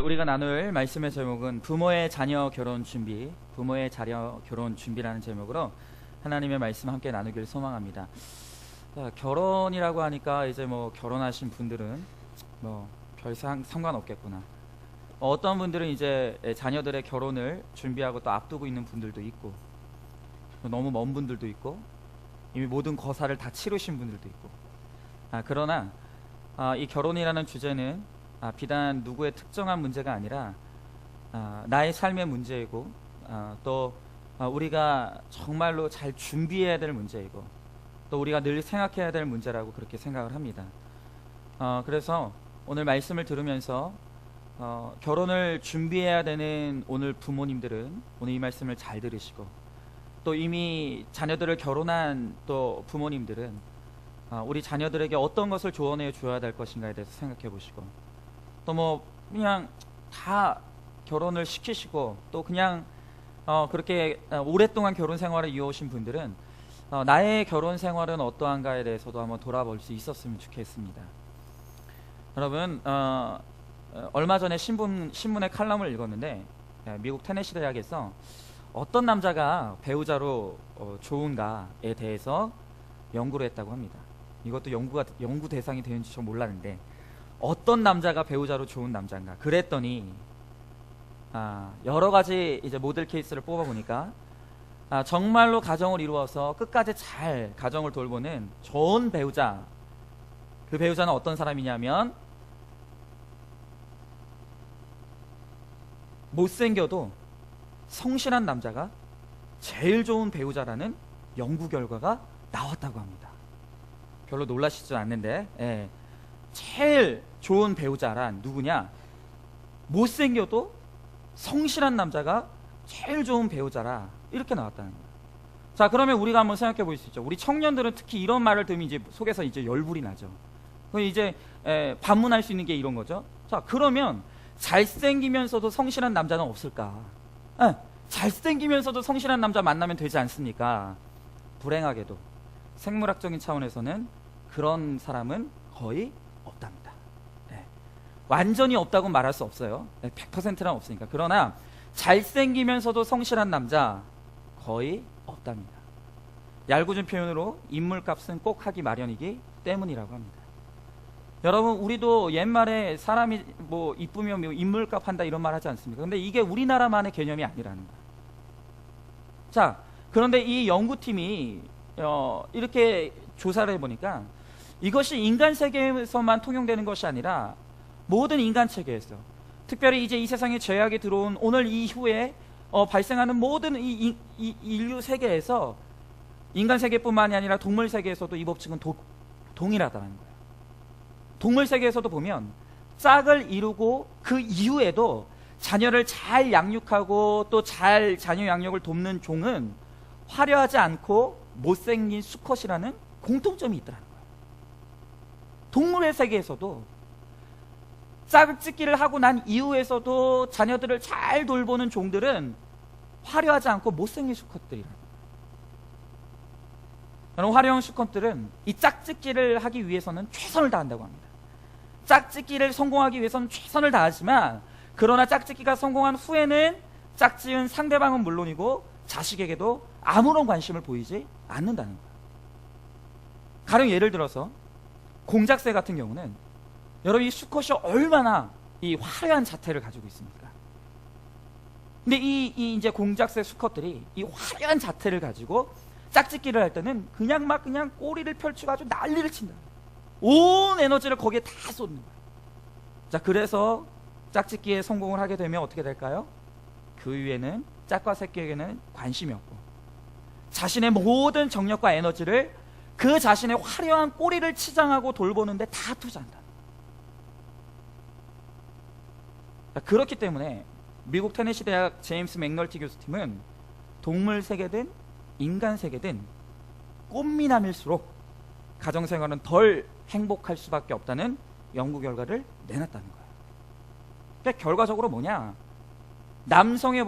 우리가 나눌 말씀의 제목은 부모의 자녀 결혼 준비, 부모의 자녀 결혼 준비라는 제목으로 하나님의 말씀 함께 나누기를 소망합니다. 결혼이라고 하니까 이제 뭐 결혼하신 분들은 뭐 별 상관없겠구나. 어떤 분들은 이제 자녀들의 결혼을 준비하고 또 앞두고 있는 분들도 있고, 너무 먼 분들도 있고, 이미 모든 거사를 다 치르신 분들도 있고. 그러나 이 결혼이라는 주제는 비단 누구의 특정한 문제가 아니라 나의 삶의 문제이고, 또 우리가 정말로 잘 준비해야 될 문제이고, 또 우리가 늘 생각해야 될 문제라고 그렇게 생각을 합니다. 그래서 오늘 말씀을 들으면서 결혼을 준비해야 되는 오늘 부모님들은 오늘 이 말씀을 잘 들으시고, 또 이미 자녀들을 결혼한 또 부모님들은 우리 자녀들에게 어떤 것을 조언해 줘야 될 것인가에 대해서 생각해 보시고, 또 뭐 그냥 다 결혼을 시키시고 또 그냥 그렇게 오랫동안 결혼 생활을 이어오신 분들은 나의 결혼 생활은 어떠한가에 대해서도 한번 돌아볼 수 있었으면 좋겠습니다. 여러분, 얼마 전에 신문의 칼럼을 읽었는데, 미국 테네시 대학에서 어떤 남자가 배우자로 좋은가에 대해서 연구를 했다고 합니다. 이것도 연구 대상이 되는지 전 몰랐는데, 어떤 남자가 배우자로 좋은 남자인가. 그랬더니 여러 가지 이제 모델 케이스를 뽑아보니까 정말로 가정을 이루어서 끝까지 잘 가정을 돌보는 좋은 배우자, 그 배우자는 어떤 사람이냐면 못생겨도 성실한 남자가 제일 좋은 배우자라는 연구 결과가 나왔다고 합니다. 별로 놀라시지 않는데, 제일 좋은 배우자란 누구냐? 못생겨도 성실한 남자가 제일 좋은 배우자라, 이렇게 나왔다는 거예요. 자, 그러면 우리가 한번 생각해 볼 수 있죠. 우리 청년들은 특히 이런 말을 들으면 이제 속에서 이제 열불이 나죠. 그럼 이제 반문할 수 있는 게 이런 거죠. 자, 그러면 잘생기면서도 성실한 남자는 없을까? 잘생기면서도 성실한 남자 만나면 되지 않습니까? 불행하게도 생물학적인 차원에서는 그런 사람은 거의 없답니다. 완전히 없다고 말할 수 없어요. 100%는 없으니까. 그러나 잘생기면서도 성실한 남자 거의 없답니다. 얄궂은 표현으로 인물값은 꼭 하기 마련이기 때문이라고 합니다. 여러분, 우리도 옛말에 사람이 뭐 이쁘면 뭐 인물값 한다 이런 말 하지 않습니까? 근데 이게 우리나라만의 개념이 아니라는 거예요. 자, 그런데 이 연구팀이 이렇게 조사를 해보니까 이것이 인간 세계에서만 통용되는 것이 아니라 모든 인간 체계에서, 특별히 이제 이 세상에 죄악이 들어온 오늘 이후에 발생하는 모든 이 인류 세계에서, 인간 세계뿐만이 아니라 동물 세계에서도 이 법칙은 동일하다는 거예요. 동물 세계에서도 보면 짝을 이루고 그 이후에도 자녀를 잘 양육하고 또 잘 자녀 양육을 돕는 종은 화려하지 않고 못생긴 수컷이라는 공통점이 있더라는 거예요. 동물의 세계에서도 짝짓기를 하고 난 이후에서도 자녀들을 잘 돌보는 종들은 화려하지 않고 못생긴 수컷들이라는 거예요. 여러분, 화려한 수컷들은 이 짝짓기를 하기 위해서는 최선을 다한다고 합니다. 짝짓기를 성공하기 위해서는 최선을 다하지만, 그러나 짝짓기가 성공한 후에는 짝지은 상대방은 물론이고 자식에게도 아무런 관심을 보이지 않는다는 거예요. 가령 예를 들어서 공작새 같은 경우는, 여러분, 이 수컷이 얼마나 이 화려한 자태를 가지고 있습니까? 근데 이 이제 공작새 수컷들이 이 화려한 자태를 가지고 짝짓기를 할 때는 그냥 꼬리를 펼치고 아주 난리를 친다. 온 에너지를 거기에 다 쏟는 거예요. 자, 그래서 짝짓기에 성공을 하게 되면 어떻게 될까요? 그 위에는 짝과 새끼에게는 관심이 없고, 자신의 모든 정력과 에너지를 그 자신의 화려한 꼬리를 치장하고 돌보는데 다 투자한다. 자, 그렇기 때문에 미국 테네시 대학 제임스 맥널티 교수팀은 동물 세계든 인간 세계든 꽃미남일수록 가정생활은 덜 행복할 수밖에 없다는 연구 결과를 내놨다는 거예요. 그러니까 결과적으로 뭐냐? 남성의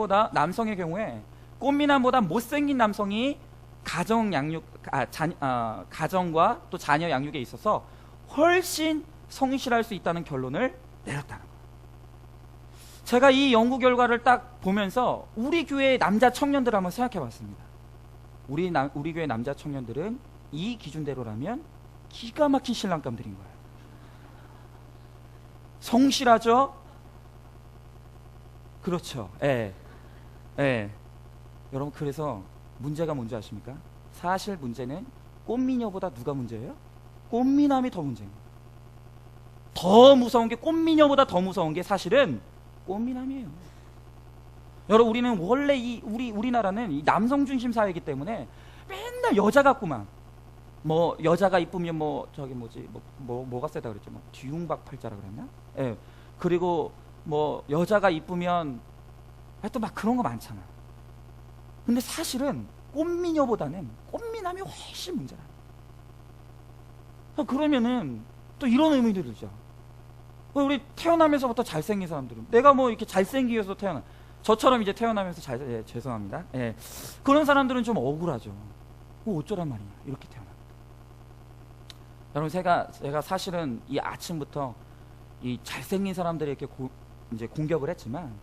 경우에 꽃미남보다 못생긴 남성이 가정과 또 자녀 양육에 있어서 훨씬 성실할 수 있다는 결론을 내렸다는 거예요. 제가 이 연구 결과를 딱 보면서 우리 교회의 남자 청년들 한번 생각해 봤습니다. 우리 교회 남자 청년들은 이 기준대로라면 기가 막힌 신랑감들인 거예요. 성실하죠? 그렇죠. 예. 예. 여러분, 그래서 문제가 뭔지 아십니까? 사실 문제는 꽃미녀보다 누가 문제예요? 꽃미남이 더 문제입니다. 더 무서운 게, 꽃미녀보다 더 무서운 게 사실은 꽃미남이에요. 여러분, 우리는 원래 우리나라는 이 남성 중심 사회이기 때문에 맨날 여자 같구만. 뭐 여자가 이쁘면 뭐 저기 뭐지 뭐가 세다 그랬죠? 뭐 뒤웅박팔자라 그랬나? 예. 그리고 뭐 여자가 이쁘면 하여튼 막 그런 거 많잖아. 근데 사실은 꽃미녀보다는 꽃미남이 훨씬 문제라. 그러면은 또 이런 의문이 들죠. 우리 태어나면서부터 잘생긴 사람들은, 내가 뭐 이렇게 잘생기어서 저처럼 이제 태어나면서 죄송합니다. 예. 그런 사람들은 좀 억울하죠. 어쩌란 말이냐, 이렇게 태어나. 여러분, 제가 사실은 이 아침부터 이 잘생긴 사람들에게 이제 공격을 했지만,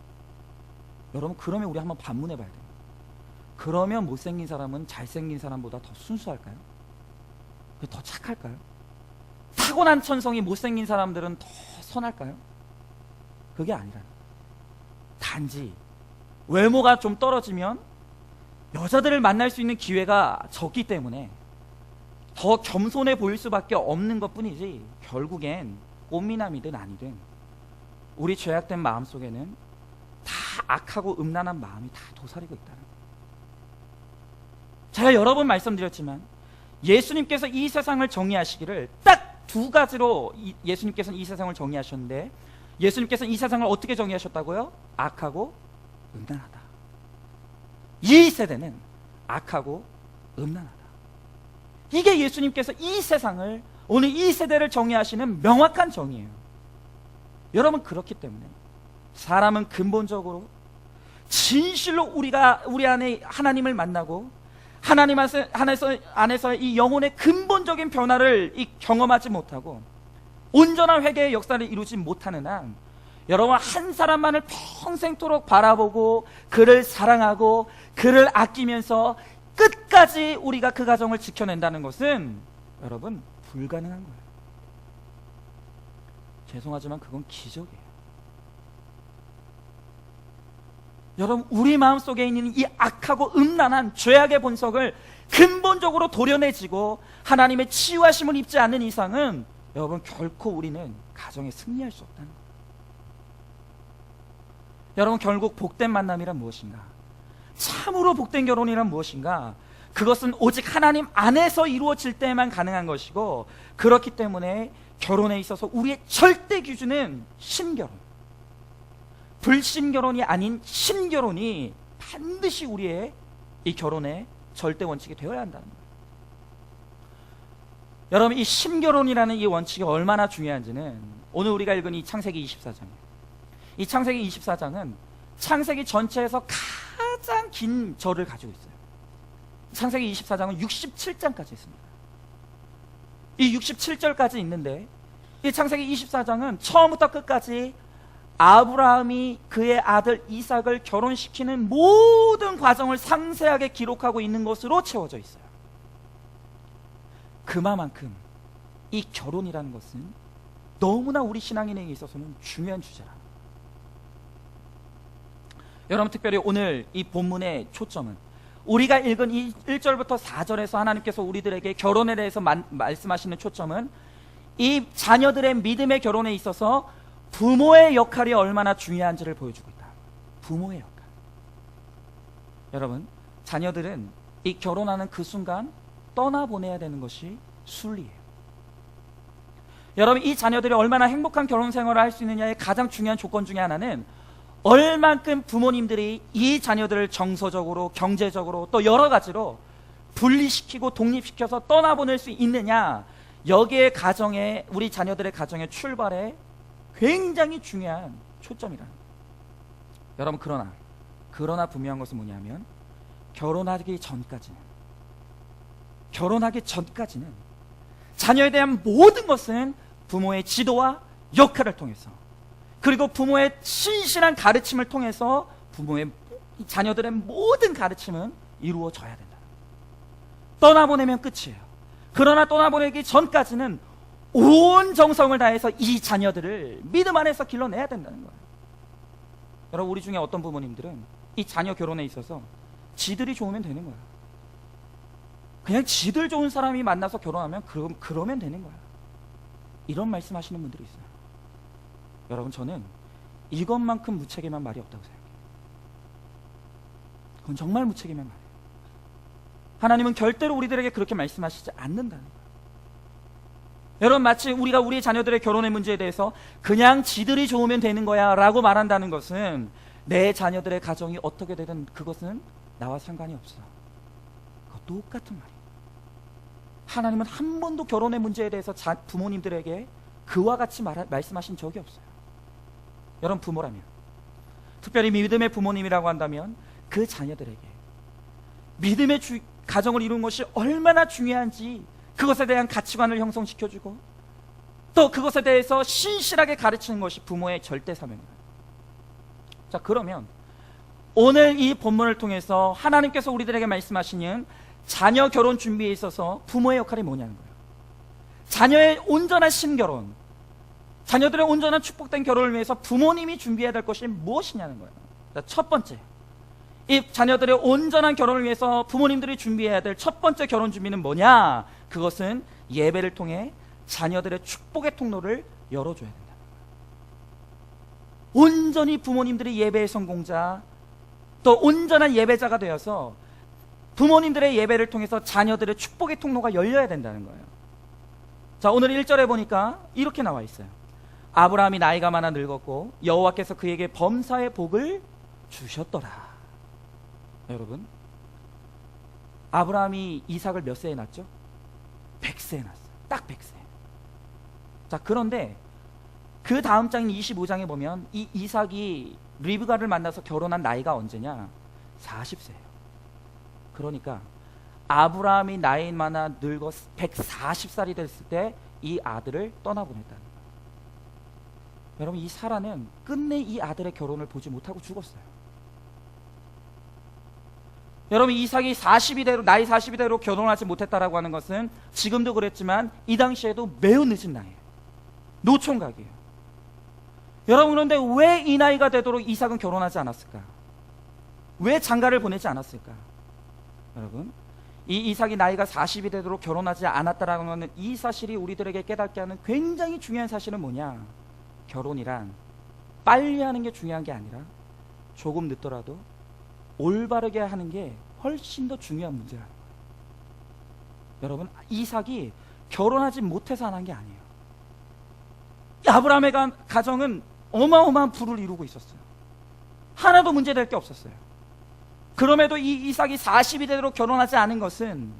여러분, 그러면 우리 한번 반문해 봐야 돼요. 그러면 못생긴 사람은 잘생긴 사람보다 더 순수할까요? 더 착할까요? 타고난 천성이 못생긴 사람들은 더 선할까요? 그게 아니라, 단지 외모가 좀 떨어지면 여자들을 만날 수 있는 기회가 적기 때문에 더 겸손해 보일 수밖에 없는 것 뿐이지, 결국엔 꽃미남이든 아니든 우리 죄악된 마음 속에는 다 악하고 음란한 마음이 다 도사리고 있다는 거예요. 제가 여러 번 말씀드렸지만, 예수님께서 이 세상을 정의하시기를 딱 두 가지로 예수님께서는 이 세상을 정의하셨는데, 예수님께서는 이 세상을 어떻게 정의하셨다고요? 악하고 음란하다. 이 세대는 악하고 음란하다. 이게 예수님께서 이 세상을, 오늘 이 세대를 정의하시는 명확한 정의예요. 여러분, 그렇기 때문에 사람은 근본적으로 진실로 우리 안에 하나님을 만나고 하나님 안에서 이 영혼의 근본적인 변화를 경험하지 못하고 온전한 회개의 역사를 이루지 못하는 한, 여러분, 한 사람만을 평생토록 바라보고 그를 사랑하고 그를 아끼면서 끝까지 우리가 그 가정을 지켜낸다는 것은, 여러분, 불가능한 거예요. 죄송하지만 그건 기적이에요. 여러분, 우리 마음속에 있는 이 악하고 음란한 죄악의 본성을 근본적으로 도려내지고 하나님의 치유하심을 입지 않는 이상은, 여러분, 결코 우리는 가정에 승리할 수 없다는 거예요. 여러분, 결국 복된 만남이란 무엇인가? 참으로 복된 결혼이란 무엇인가? 그것은 오직 하나님 안에서 이루어질 때만 가능한 것이고, 그렇기 때문에 결혼에 있어서 우리의 절대 기준은 신결혼, 불신결혼이 아닌 신결혼이 반드시 우리의 이 결혼의 절대 원칙이 되어야 한다는 거예요. 여러분, 이 신결혼이라는 이 원칙이 얼마나 중요한지는 오늘 우리가 읽은 이 창세기 24장이에요. 이 창세기 24장은 창세기 전체에서 가장 긴 절을 가지고 있어요. 창세기 24장은 67장까지 있습니다. 이 67절까지 있는데, 이 창세기 24장은 처음부터 끝까지 아브라함이 그의 아들 이삭을 결혼시키는 모든 과정을 상세하게 기록하고 있는 것으로 채워져 있어요. 그만큼 이 결혼이라는 것은 너무나 우리 신앙인에게 있어서는 중요한 주제라. 여러분, 특별히 오늘 이 본문의 초점은, 우리가 읽은 이 1절부터 4절에서 하나님께서 우리들에게 결혼에 대해서 말씀하시는 초점은, 이 자녀들의 믿음의 결혼에 있어서 부모의 역할이 얼마나 중요한지를 보여주고 있다. 부모의 역할. 여러분, 자녀들은 이 결혼하는 그 순간 떠나보내야 되는 것이 순리예요. 여러분, 이 자녀들이 얼마나 행복한 결혼 생활을 할 수 있느냐의 가장 중요한 조건 중에 하나는, 얼만큼 부모님들이 이 자녀들을 정서적으로, 경제적으로, 또 여러 가지로 분리시키고 독립시켜서 떠나보낼 수 있느냐, 여기에 우리 자녀들의 가정의 출발에 굉장히 중요한 초점이라는 거예요. 여러분, 그러나 분명한 것은 뭐냐면, 결혼하기 전까지는 자녀에 대한 모든 것은 부모의 지도와 역할을 통해서, 그리고 부모의 신실한 가르침을 통해서 부모의 자녀들의 모든 가르침은 이루어져야 된다. 떠나보내면 끝이에요. 그러나 떠나보내기 전까지는 온 정성을 다해서 이 자녀들을 믿음 안에서 길러내야 된다는 거예요. 여러분, 우리 중에 어떤 부모님들은 이 자녀 결혼에 있어서 지들이 좋으면 되는 거야. 그냥 지들 좋은 사람이 만나서 결혼하면 그러면 되는 거야. 이런 말씀하시는 분들이 있어요. 여러분, 저는 이것만큼 무책임한 말이 없다고 생각해요. 그건 정말 무책임한 말이에요. 하나님은 절대로 우리들에게 그렇게 말씀하시지 않는다는 거예요. 여러분, 마치 우리가 우리 자녀들의 결혼의 문제에 대해서 그냥 지들이 좋으면 되는 거야 라고 말한다는 것은 내 자녀들의 가정이 어떻게 되든 그것은 나와 상관이 없어. 그거 똑같은 말이에요. 하나님은 한 번도 결혼의 문제에 대해서 부모님들에게 그와 같이 말씀하신 적이 없어요. 여러분, 부모라면, 특별히 믿음의 부모님이라고 한다면 그 자녀들에게 믿음의 가정을 이루는 것이 얼마나 중요한지 그것에 대한 가치관을 형성시켜주고 또 그것에 대해서 신실하게 가르치는 것이 부모의 절대 사명입니다. 자, 그러면 오늘 이 본문을 통해서 하나님께서 우리들에게 말씀하시는 자녀 결혼 준비에 있어서 부모의 역할이 뭐냐는 거예요. 자녀의 온전한 신결혼, 자녀들의 온전한 축복된 결혼을 위해서 부모님이 준비해야 될 것이 무엇이냐는 거예요. 자, 첫 번째, 이 자녀들의 온전한 결혼을 위해서 부모님들이 준비해야 될 첫 번째 결혼 준비는 뭐냐? 그것은 예배를 통해 자녀들의 축복의 통로를 열어줘야 된다. 온전히 부모님들이 예배의 성공자, 또 온전한 예배자가 되어서 부모님들의 예배를 통해서 자녀들의 축복의 통로가 열려야 된다는 거예요. 자, 오늘 1절에 보니까 이렇게 나와 있어요. 아브라함이 나이가 많아 늙었고 여호와께서 그에게 범사의 복을 주셨더라. 여러분, 아브라함이 이삭을 몇 세에 낳았죠? 100세에 낳았어요. 딱 100세. 자, 그런데 그 다음 장인 25장에 보면 이 이삭이 리브가를 만나서 결혼한 나이가 언제냐? 40세예요. 그러니까 아브라함이 나이 많아 늙어 140살이 됐을 때 이 아들을 떠나보냈다는 거예요. 여러분, 이 사라는 끝내 이 아들의 결혼을 보지 못하고 죽었어요. 여러분, 이삭이 나이 40이 되로 결혼하지 못했다라고 하는 것은 지금도 그랬지만 이 당시에도 매우 늦은 나이예요. 노총각이에요. 여러분, 그런데 왜 이 나이가 되도록 이삭은 결혼하지 않았을까? 왜 장가를 보내지 않았을까? 여러분, 이 이삭이 나이가 40이 되도록 결혼하지 않았다라는 것은 이 사실이 우리들에게 깨닫게 하는 굉장히 중요한 사실은 뭐냐? 결혼이란 빨리 하는 게 중요한 게 아니라 조금 늦더라도 올바르게 하는 게 훨씬 더 중요한 문제라는 거예요. 여러분, 이삭이 결혼하지 못해서 안 한 게 아니에요. 아브라함의 가정은 어마어마한 부를 이루고 있었어요. 하나도 문제될 게 없었어요. 그럼에도 이 이삭이 40이 되도록 결혼하지 않은 것은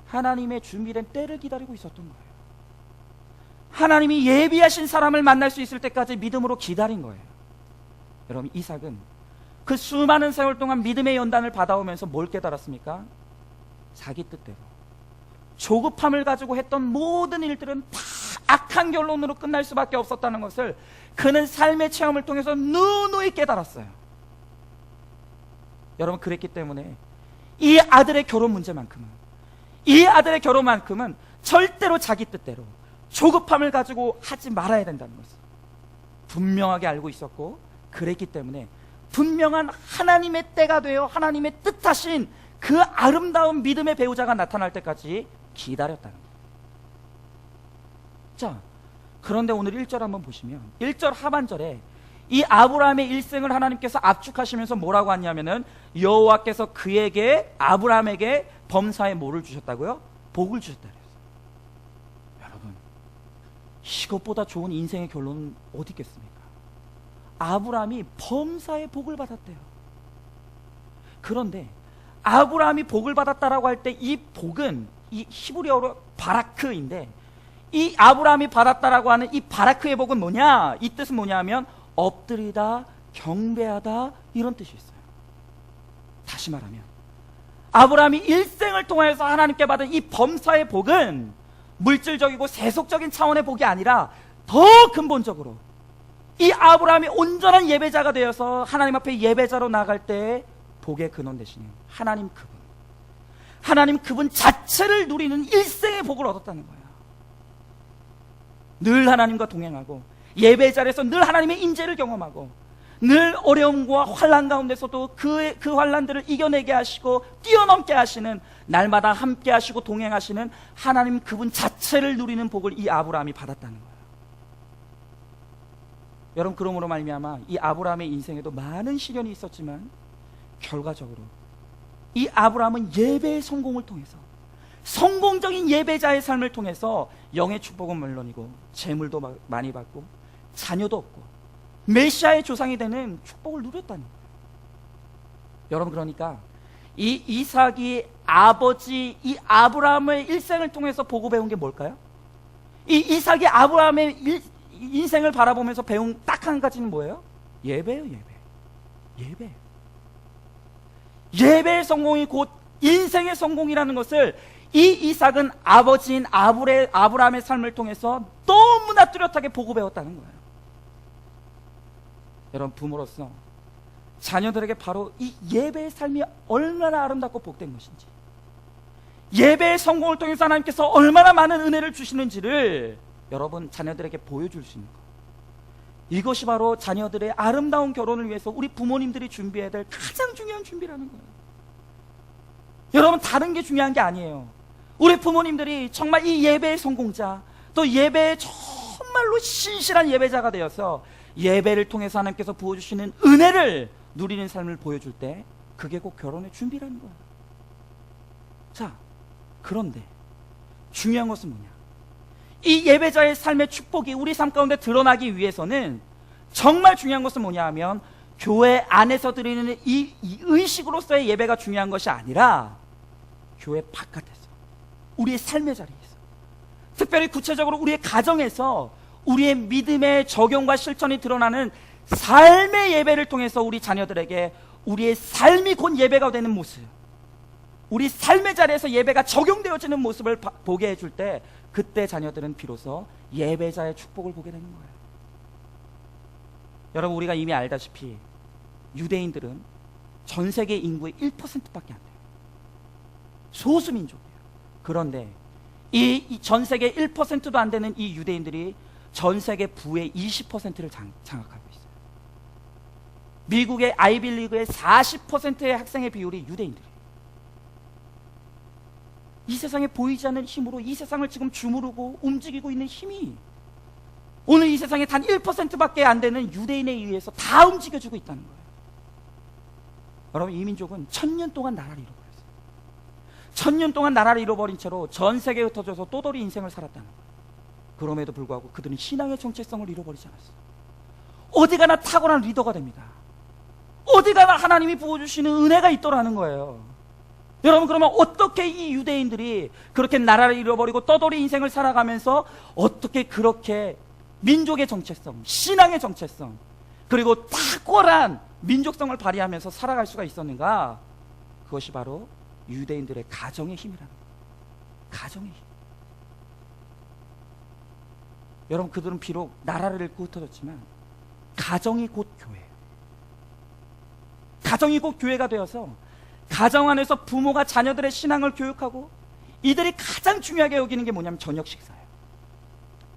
하나님의 준비된 때를 기다리고 있었던 거예요. 하나님이 예비하신 사람을 만날 수 있을 때까지 믿음으로 기다린 거예요. 여러분, 이삭은 그 수많은 세월 동안 믿음의 연단을 받아오면서 뭘 깨달았습니까? 자기 뜻대로 조급함을 가지고 했던 모든 일들은 다 악한 결론으로 끝날 수밖에 없었다는 것을 그는 삶의 체험을 통해서 누누이 깨달았어요. 여러분, 그랬기 때문에 이 아들의 결혼만큼은 절대로 자기 뜻대로 조급함을 가지고 하지 말아야 된다는 것을 분명하게 알고 있었고, 그랬기 때문에 분명한 하나님의 때가 되어 하나님의 뜻하신 그 아름다운 믿음의 배우자가 나타날 때까지 기다렸다는 거예요. 자, 그런데 오늘 1절 한번 보시면 1절 하반절에 이 아브라함의 일생을 하나님께서 압축하시면서 뭐라고 하냐면은 여호와께서 아브라함에게 범사의 뭐를 주셨다고요? 복을 주셨다 그랬어요. 여러분, 이것보다 좋은 인생의 결론은 어디 있겠습니까? 아브라함이 범사의 복을 받았대요. 그런데 아브라함이 복을 받았다라고 할 때 이 복은 이 히브리어로 바라크인데, 이 아브라함이 받았다라고 하는 이 바라크의 복은 뭐냐? 이 뜻은 뭐냐 하면 엎드리다, 경배하다, 이런 뜻이 있어요. 다시 말하면 아브라함이 일생을 통해서 하나님께 받은 이 범사의 복은 물질적이고 세속적인 차원의 복이 아니라 더 근본적으로 이 아브라함이 온전한 예배자가 되어서 하나님 앞에 예배자로 나갈 때 복의 근원 되시는 하나님 그분, 하나님 그분 자체를 누리는 일생의 복을 얻었다는 거예요. 늘 하나님과 동행하고 예배 자리에서 늘 하나님의 인재를 경험하고 늘 어려움과 환난 가운데서도 그 환난들을 이겨내게 하시고 뛰어넘게 하시는, 날마다 함께 하시고 동행하시는 하나님 그분 자체를 누리는 복을 이 아브라함이 받았다는 거예요. 여러분, 그러므로 말미암아 이 아브라함의 인생에도 많은 시련이 있었지만 결과적으로 이 아브라함은 예배의 성공을 통해서, 성공적인 예배자의 삶을 통해서 영의 축복은 물론이고 재물도 많이 받고 자녀도 얻고 메시아의 조상이 되는 축복을 누렸다는 거예요. 여러분, 그러니까 이 이삭이 아버지 이 아브라함의 일생을 통해서 보고 배운 게 뭘까요? 이 이삭이 아브라함의 인생을 바라보면서 배운 딱 한 가지는 뭐예요? 예배예요. 예배의 성공이 곧 인생의 성공이라는 것을 이 이삭은 아버지인 아브라함의 삶을 통해서 너무나 뚜렷하게 보고 배웠다는 거예요. 여러분, 부모로서 자녀들에게 바로 이 예배의 삶이 얼마나 아름답고 복된 것인지, 예배의 성공을 통해서 하나님께서 얼마나 많은 은혜를 주시는지를 여러분 자녀들에게 보여줄 수 있는 것, 이것이 바로 자녀들의 아름다운 결혼을 위해서 우리 부모님들이 준비해야 될 가장 중요한 준비라는 거예요. 여러분, 다른 게 중요한 게 아니에요. 우리 부모님들이 정말 이 예배의 성공자, 또 예배의 정말로 신실한 예배자가 되어서 예배를 통해서 하나님께서 부어주시는 은혜를 누리는 삶을 보여줄 때 그게 곧 결혼의 준비라는 거예요. 자, 그런데 중요한 것은 뭐냐? 이 예배자의 삶의 축복이 우리 삶 가운데 드러나기 위해서는 정말 중요한 것은 뭐냐 하면 교회 안에서 드리는 이 의식으로서의 예배가 중요한 것이 아니라 교회 바깥에서, 우리의 삶의 자리에서, 특별히 구체적으로 우리의 가정에서 우리의 믿음의 적용과 실천이 드러나는 삶의 예배를 통해서 우리 자녀들에게 우리의 삶이 곧 예배가 되는 모습, 우리 삶의 자리에서 예배가 적용되어지는 모습을 보게 해줄 때 그때 자녀들은 비로소 예배자의 축복을 보게 되는 거예요. 여러분, 우리가 이미 알다시피 유대인들은 전 세계 인구의 1%밖에 안 돼요. 소수민족이에요. 그런데 이 전 세계 1%도 안 되는 이 유대인들이 전 세계 부의 20%를 장악하고 있어요. 미국의 아이비리그의 40%의 학생의 비율이 유대인들이에요. 이 세상에 보이지 않는 힘으로 이 세상을 지금 주무르고 움직이고 있는 힘이 오늘 이 세상에 단 1%밖에 안 되는 유대인에 의해서 다 움직여지고 있다는 거예요. 여러분, 이 민족은 1000년 동안 나라를 잃어버렸어요. 1000년 동안 나라를 잃어버린 채로 전 세계에 흩어져서 또돌이 인생을 살았다는 거예요. 그럼에도 불구하고 그들은 신앙의 정체성을 잃어버리지 않았어요. 어디 가나 탁월한 리더가 됩니다. 어디 가나 하나님이 부어주시는 은혜가 있더라는 거예요. 여러분, 그러면 어떻게 이 유대인들이 그렇게 나라를 잃어버리고 떠돌이 인생을 살아가면서 어떻게 그렇게 민족의 정체성, 신앙의 정체성, 그리고 탁월한 민족성을 발휘하면서 살아갈 수가 있었는가? 그것이 바로 유대인들의 가정의 힘이라는 거예요. 가정의 힘. 여러분, 그들은 비록 나라를 잃고 흩어졌지만 가정이 곧 교회예요. 가정이 곧 교회가 되어서 가정 안에서 부모가 자녀들의 신앙을 교육하고 이들이 가장 중요하게 여기는 게 뭐냐면 저녁 식사예요.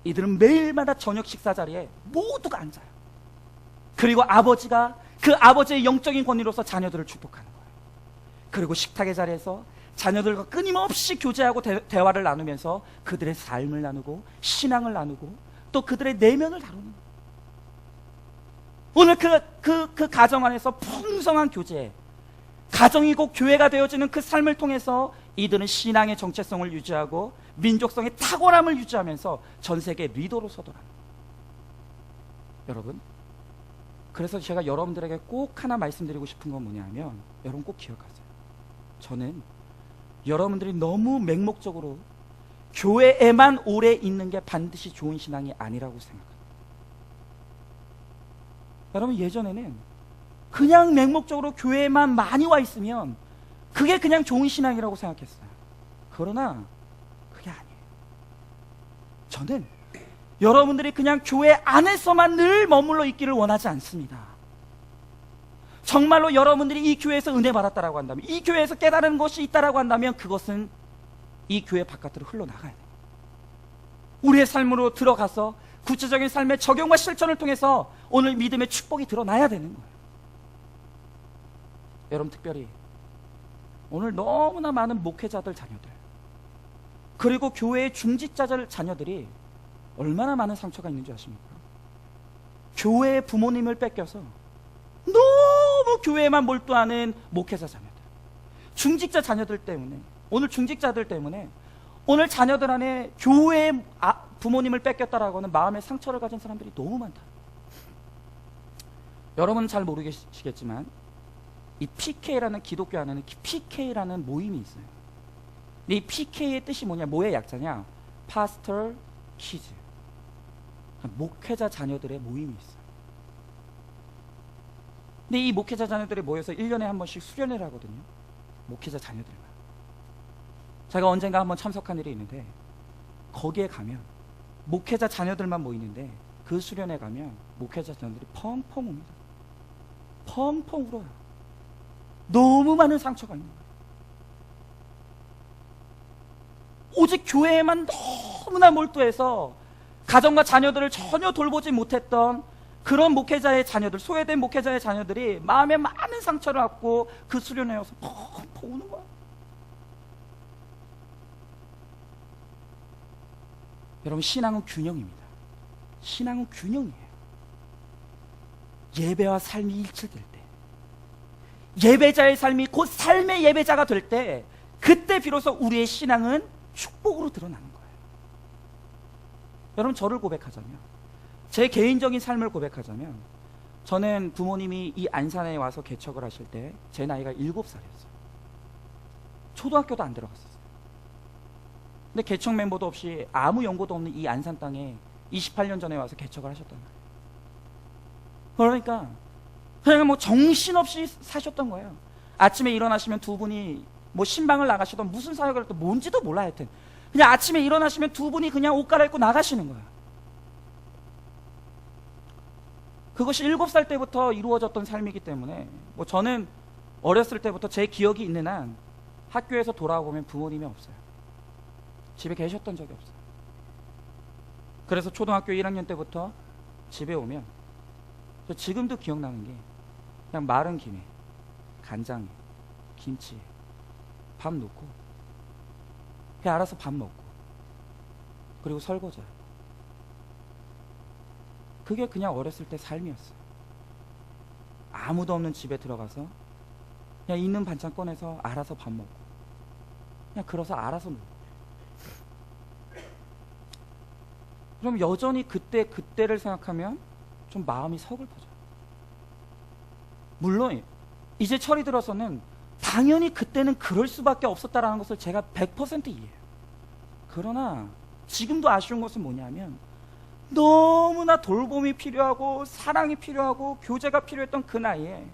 이들은 매일마다 저녁 식사 자리에 모두가 앉아요. 그리고 아버지가 그 아버지의 영적인 권위로서 자녀들을 축복하는 거예요. 그리고 식탁의 자리에서 자녀들과 끊임없이 교제하고 대화를 나누면서 그들의 삶을 나누고 신앙을 나누고 또 그들의 내면을 다루는 거예요. 오늘 그 가정 안에서 풍성한 교제, 가정이 곧 교회가 되어지는 그 삶을 통해서 이들은 신앙의 정체성을 유지하고 민족성의 탁월함을 유지하면서 전 세계 리더로 서더라는 거예요. 여러분, 그래서 제가 여러분들에게 꼭 하나 말씀드리고 싶은 건 뭐냐면, 여러분 꼭 기억하세요. 저는 여러분들이 너무 맹목적으로 교회에만 오래 있는 게 반드시 좋은 신앙이 아니라고 생각합니다. 여러분, 예전에는 그냥 맹목적으로 교회에만 많이 와 있으면 그게 그냥 좋은 신앙이라고 생각했어요. 그러나 그게 아니에요. 저는 여러분들이 그냥 교회 안에서만 늘 머물러 있기를 원하지 않습니다. 정말로 여러분들이 이 교회에서 은혜 받았다라고 한다면, 이 교회에서 깨달은 것이 있다라고 한다면 그것은 이 교회 바깥으로 흘러나가야 돼요. 우리의 삶으로 들어가서 구체적인 삶의 적용과 실천을 통해서 오늘 믿음의 축복이 드러나야 되는 거예요. 여러분, 특별히 오늘 너무나 많은 목회자들 자녀들, 그리고 교회의 중직자들 자녀들이 얼마나 많은 상처가 있는 줄 아십니까? 교회의 부모님을 뺏겨서 너무 교회에만 몰두하는 목회자 자녀들, 중직자 자녀들 때문에, 오늘 중직자들 때문에 오늘 자녀들 안에 교회의 부모님을 뺏겼다라고 하는 마음의 상처를 가진 사람들이 너무 많다. 여러분은 잘 모르시겠지만 이 PK라는, 기독교 안에는 PK라는 모임이 있어요. 이 PK의 뜻이 뭐냐, 뭐의 약자냐? 파스터 키즈, 목회자 자녀들의 모임이 있어요. 근데 이 목회자 자녀들이 모여서 1년에 한 번씩 수련회를 하거든요. 목회자 자녀들만. 제가 언젠가 한번 참석한 일이 있는데, 거기에 가면 목회자 자녀들만 모이는데, 그 수련회 가면 목회자 자녀들이 펑펑 웁니다. 펑펑 울어요. 너무 많은 상처가 있는 거예요. 오직 교회에만 너무나 몰두해서 가정과 자녀들을 전혀 돌보지 못했던 그런 목회자의 자녀들, 소외된 목회자의 자녀들이 마음에 많은 상처를 갖고 그 수련회에 와서 펑펑 우는 거야. 여러분, 신앙은 균형입니다. 신앙은 균형이에요. 예배와 삶이 일치될 때, 예배자의 삶이 곧 삶의 예배자가 될 때, 그때 비로소 우리의 신앙은 축복으로 드러나는 거예요. 여러분, 저를 고백하자면, 제 개인적인 삶을 고백하자면, 저는 부모님이 이 안산에 와서 개척을 하실 때 제 나이가 7살이었어요. 초등학교도 안 들어갔었어요. 근데 개척 멤버도 없이 아무 연고도 없는 이 안산 땅에 28년 전에 와서 개척을 하셨단 말이에요. 그러니까 그냥 뭐 정신없이 사셨던 거예요. 아침에 일어나시면 두 분이 뭐 신방을 나가시던 무슨 사역을 했든 뭔지도 몰라, 하여튼 그냥 아침에 일어나시면 두 분이 그냥 옷 갈아입고 나가시는 거야. 그것이 7살 때부터 이루어졌던 삶이기 때문에, 뭐 저는 어렸을 때부터 제 기억이 있는 한 학교에서 돌아오면 부모님이 없어요. 집에 계셨던 적이 없어요. 그래서 초등학교 1학년 때부터 집에 오면, 저 지금도 기억나는 게, 그냥 마른 김에 간장에 김치에 밥 넣고 그냥 알아서 밥 먹고, 그리고 설거지하고. 그게 그냥 어렸을 때 삶이었어요. 아무도 없는 집에 들어가서 그냥 있는 반찬 꺼내서 알아서 밥 먹고, 그냥 그래서 알아서 놀고. 그럼 여전히 그때를 생각하면 좀 마음이 서글퍼져요. 물론 이제 철이 들어서는 당연히 그때는 그럴 수밖에 없었다라는 것을 제가 100% 이해해요. 그러나 지금도 아쉬운 것은 뭐냐면, 너무나 돌봄이 필요하고 사랑이 필요하고 교제가 필요했던 그 나이에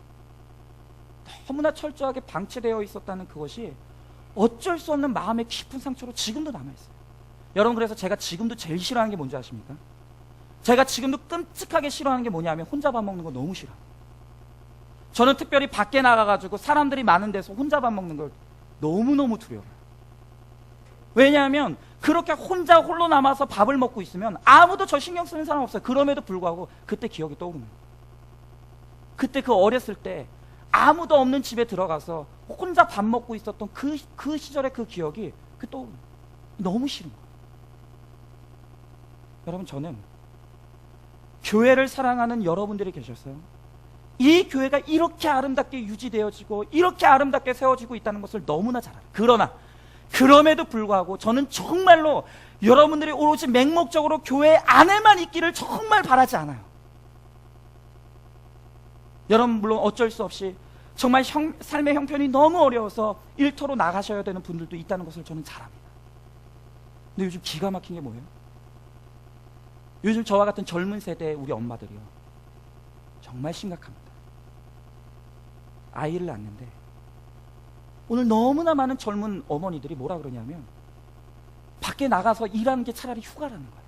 너무나 철저하게 방치되어 있었다는 그것이 어쩔 수 없는 마음의 깊은 상처로 지금도 남아있어요. 여러분, 그래서 제가 지금도 제일 싫어하는 게 뭔지 아십니까? 제가 지금도 끔찍하게 싫어하는 게 뭐냐면, 혼자 밥 먹는 거 너무 싫어요. 저는 특별히 밖에 나가가지고 사람들이 많은 데서 혼자 밥 먹는 걸 너무너무 두려워요. 왜냐하면 그렇게 혼자 홀로 남아서 밥을 먹고 있으면 아무도 저 신경 쓰는 사람 없어요. 그럼에도 불구하고 그때 기억이 떠오르는 거예요. 그때 그 어렸을 때 아무도 없는 집에 들어가서 혼자 밥 먹고 있었던 그 시절의 그 기억이 떠오르는 거예요. 너무 싫은 거예요. 여러분, 저는 교회를 사랑하는 여러분들이 계셔서 이 교회가 이렇게 아름답게 유지되어지고 이렇게 아름답게 세워지고 있다는 것을 너무나 잘 알아요. 그러나 그럼에도 불구하고 저는 정말로 여러분들이 오로지 맹목적으로 교회 안에만 있기를 정말 바라지 않아요. 여러분, 물론 어쩔 수 없이 정말 삶의 형편이 너무 어려워서 일터로 나가셔야 되는 분들도 있다는 것을 저는 잘 압니다. 근데 요즘 기가 막힌 게 뭐예요? 요즘 저와 같은 젊은 세대의 우리 엄마들이요, 정말 심각합니다. 아이를 낳는데 오늘 너무나 많은 젊은 어머니들이 뭐라 그러냐면, 밖에 나가서 일하는 게 차라리 휴가라는 거예요.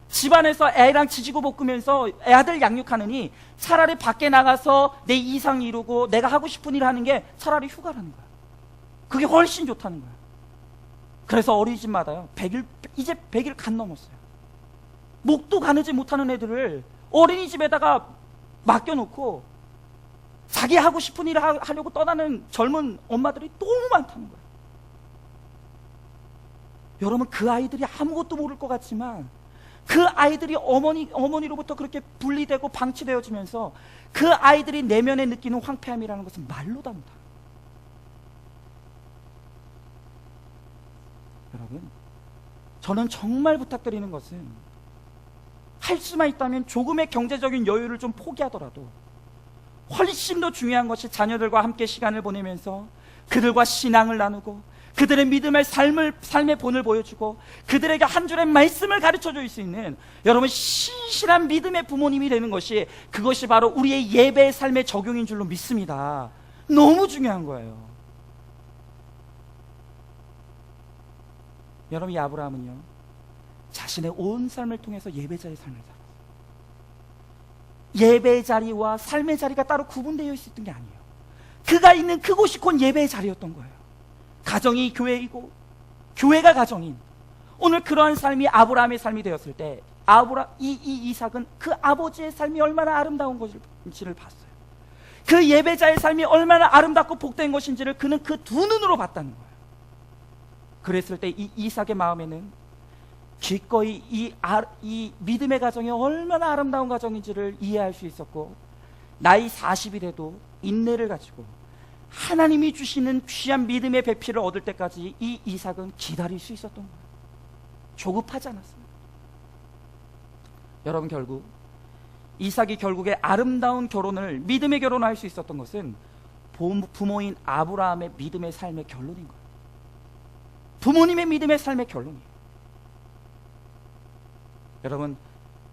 집안에서 애랑 지지고 볶으면서 애들 양육하느니 차라리 밖에 나가서 내 이상 이루고 내가 하고 싶은 일 하는 게 차라리 휴가라는 거야. 그게 훨씬 좋다는 거야. 그래서 어린이집마다요, 이제 100일 간 넘었어요. 목도 가누지 못하는 애들을 어린이집에다가 맡겨놓고 자기 하고 싶은 일을 하려고 떠나는 젊은 엄마들이 너무 많다는 거예요. 여러분, 그 아이들이 아무것도 모를 것 같지만 그 아이들이 어머니로부터 그렇게 분리되고 방치되어지면서 그 아이들이 내면에 느끼는 황폐함이라는 것은 말로도 못합니다. 여러분, 저는 정말 부탁드리는 것은 할 수만 있다면 조금의 경제적인 여유를 좀 포기하더라도 훨씬 더 중요한 것이 자녀들과 함께 시간을 보내면서 그들과 신앙을 나누고 그들의 믿음의 삶의 본을 보여주고 그들에게 한 줄의 말씀을 가르쳐 줄 수 있는, 여러분, 신실한 믿음의 부모님이 되는 것이, 그것이 바로 우리의 예배의 삶의 적용인 줄로 믿습니다. 너무 중요한 거예요. 여러분, 이 아브라함은요, 자신의 온 삶을 통해서 예배자의 삶을 살았어요. 예배의 자리와 삶의 자리가 따로 구분되어 있었던 게 아니에요. 그가 있는 그곳이 곧 예배의 자리였던 거예요. 가정이 교회이고 교회가 가정인, 오늘 그러한 삶이 아브라함의 삶이 되었을 때 이삭은 그 아버지의 삶이 얼마나 아름다운 것인지를 봤어요. 그 예배자의 삶이 얼마나 아름답고 복된 것인지를 그는 그 두 눈으로 봤다는 거예요. 그랬을 때 이 이삭의 마음에는 기꺼이 이 믿음의 가정이 얼마나 아름다운 가정인지를 이해할 수 있었고, 나이 40이 돼도 인내를 가지고 하나님이 주시는 귀한 믿음의 배필을 얻을 때까지 이 이삭은 기다릴 수 있었던 거예요. 조급하지 않았습니다. 여러분, 결국 이삭이 결국에 아름다운 결혼을, 믿음의 결혼을 할 수 있었던 것은 부모인 아브라함의 믿음의 삶의 결론인 거예요. 부모님의 믿음의 삶의 결론이에요. 여러분,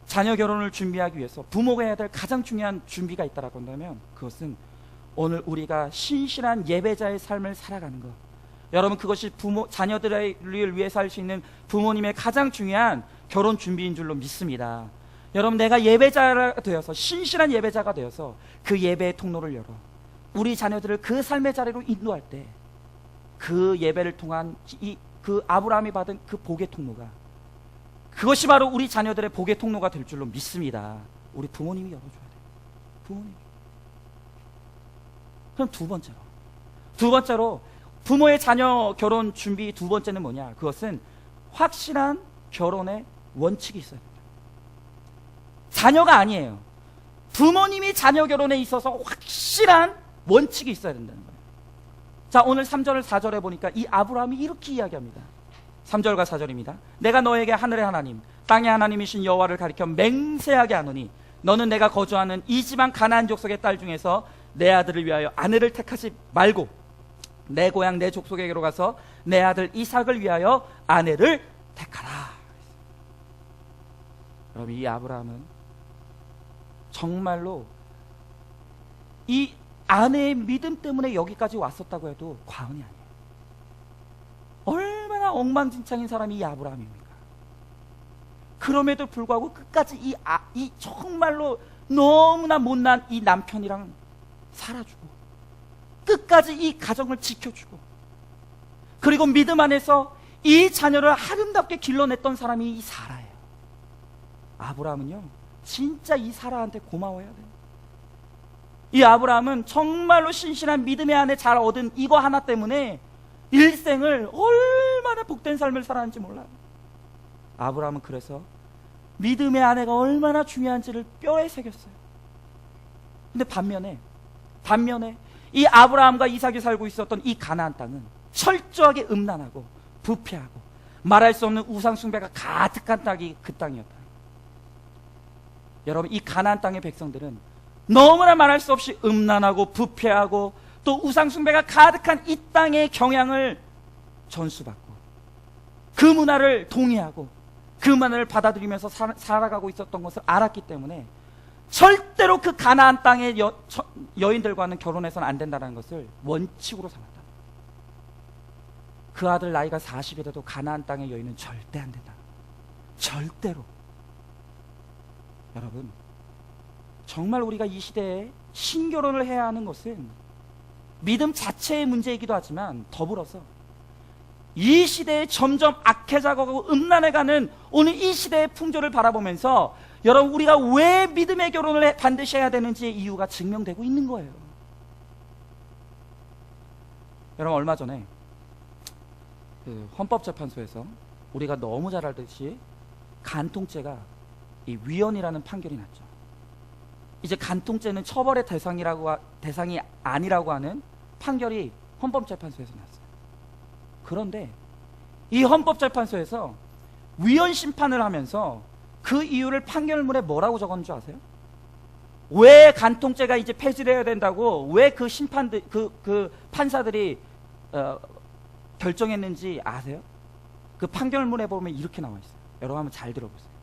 자녀 결혼을 준비하기 위해서 부모가 해야 될 가장 중요한 준비가 있다라고 한다면 그것은 오늘 우리가 신실한 예배자의 삶을 살아가는 것. 여러분, 그것이 자녀들을 위해서 할 수 있는 부모님의 가장 중요한 결혼 준비인 줄로 믿습니다. 여러분, 내가 예배자가 되어서, 신실한 예배자가 되어서 그 예배의 통로를 열어 우리 자녀들을 그 삶의 자리로 인도할 때, 그 예배를 통한 그 아브라함이 받은 그 복의 통로가, 그것이 바로 우리 자녀들의 복의 통로가 될 줄로 믿습니다. 우리 부모님이 열어줘야 돼요. 부모님이. 그럼 두 번째로 부모의 자녀 결혼 준비 두 번째는 뭐냐? 그것은 확실한 결혼의 원칙이 있어야 됩니다. 자녀가 아니에요. 부모님이 자녀 결혼에 있어서 확실한 원칙이 있어야 된다는 거예요. 자, 오늘 3절 4절에 보니까 이 아브라함이 이렇게 이야기합니다. 3절과 4절입니다. 내가 너에게 하늘의 하나님, 땅의 하나님이신 여호와를 가리켜 맹세하게 하노니 너는 내가 거주하는 이 지방 가나안 족속의 딸 중에서 내 아들을 위하여 아내를 택하지 말고 내 고향 내 족속에게로 가서 내 아들 이삭을 위하여 아내를 택하라. 여러분, 이 아브라함은 정말로 이 아내의 믿음 때문에 여기까지 왔었다고 해도 과언이 아니에요. 얼마나 엉망진창인 사람이 이 아브라함입니까? 그럼에도 불구하고 끝까지 이 정말로 너무나 못난 이 남편이랑 살아주고 끝까지 이 가정을 지켜주고, 그리고 믿음 안에서 이 자녀를 아름답게 길러냈던 사람이 이 사라예요. 아브라함은요, 진짜 이 사라한테 고마워해야 돼요. 이 아브라함은 정말로 신실한 믿음의 안에 잘 얻은 이거 하나 때문에 일생을 얼마나 복된 삶을 살았는지 몰라요. 아브라함은 그래서 믿음의 아내가 얼마나 중요한지를 뼈에 새겼어요. 근데 반면에 이 아브라함과 이삭이 살고 있었던 이 가나안 땅은 철저하게 음란하고 부패하고 말할 수 없는 우상 숭배가 가득한 땅이 그 땅이었다. 여러분, 이 가나안 땅의 백성들은 너무나 말할 수 없이 음란하고 부패하고 또 우상 숭배가 가득한 이 땅의 경향을 전수받고 그 문화를 동의하고 그 문화를 받아들이면서 살아가고 있었던 것을 알았기 때문에 절대로 그 가나안 땅의 여인들과는 결혼해서는 안 된다는 것을 원칙으로 삼았다. 그 아들 나이가 40이 돼도 가나안 땅의 여인은 절대 안 된다. 절대로. 여러분, 정말 우리가 이 시대에 신결혼을 해야 하는 것은 믿음 자체의 문제이기도 하지만 더불어서 이 시대에 점점 악해져가고 음란해가는 오늘 이 시대의 풍조를 바라보면서 여러분, 우리가 왜 믿음의 결혼을 반드시 해야 되는지의 이유가 증명되고 있는 거예요. 여러분, 얼마 전에 그 헌법재판소에서 우리가 너무 잘 알듯이 간통죄가 이 위헌이라는 판결이 났죠. 이제 간통죄는 처벌의 대상이 아니라고 하는 판결이 헌법재판소에서 났어요. 그런데 이 헌법재판소에서 위헌 심판을 하면서 그 이유를 판결문에 뭐라고 적었는지 아세요? 왜 간통죄가 이제 폐지되어야 된다고 왜 그 그 판사들이 결정했는지 아세요? 그 판결문에 보면 이렇게 나와 있어요. 여러분 한번 잘 들어보세요.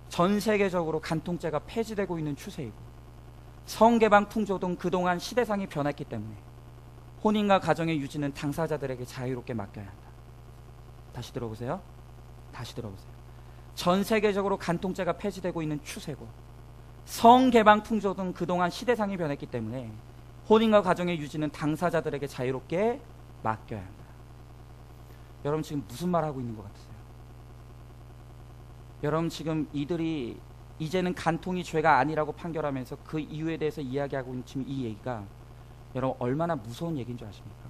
전 세계적으로 간통죄가 폐지되고 있는 추세이고 성개방 풍조 등 그동안 시대상이 변했기 때문에 혼인과 가정의 유지는 당사자들에게 자유롭게 맡겨야 한다. 다시 들어보세요. 다시 들어보세요. 전 세계적으로 간통죄가 폐지되고 있는 추세고 성개방 풍조 등 그동안 시대상이 변했기 때문에 혼인과 가정의 유지는 당사자들에게 자유롭게 맡겨야 한다. 여러분 지금 무슨 말하고 있는 것 같으세요? 여러분 지금 이들이 이제는 간통이 죄가 아니라고 판결하면서 그 이유에 대해서 이야기하고 있는 지금 이 얘기가 여러분 얼마나 무서운 얘기인 줄 아십니까?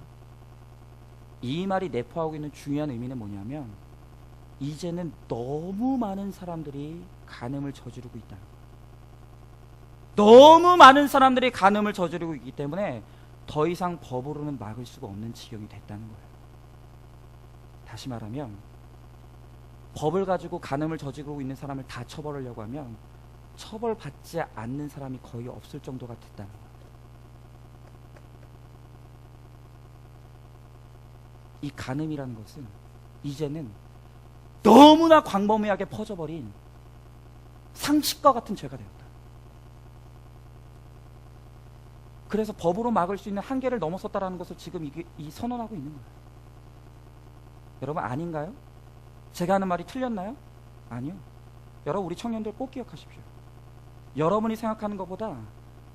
이 말이 내포하고 있는 중요한 의미는 뭐냐면 이제는 너무 많은 사람들이 간음을 저지르고 있다. 너무 많은 사람들이 간음을 저지르고 있기 때문에 더 이상 법으로는 막을 수가 없는 지경이 됐다는 거예요. 다시 말하면 법을 가지고 간음을 저지르고 있는 사람을 다 처벌하려고 하면 처벌받지 않는 사람이 거의 없을 정도가 됐다는 거예요. 이 간음이라는 것은 이제는 너무나 광범위하게 퍼져버린 상식과 같은 죄가 되었다. 그래서 법으로 막을 수 있는 한계를 넘어섰다는 것을 지금 이 선언하고 있는 거예요. 여러분 아닌가요? 제가 하는 말이 틀렸나요? 아니요. 여러분 우리 청년들 꼭 기억하십시오. 여러분이 생각하는 것보다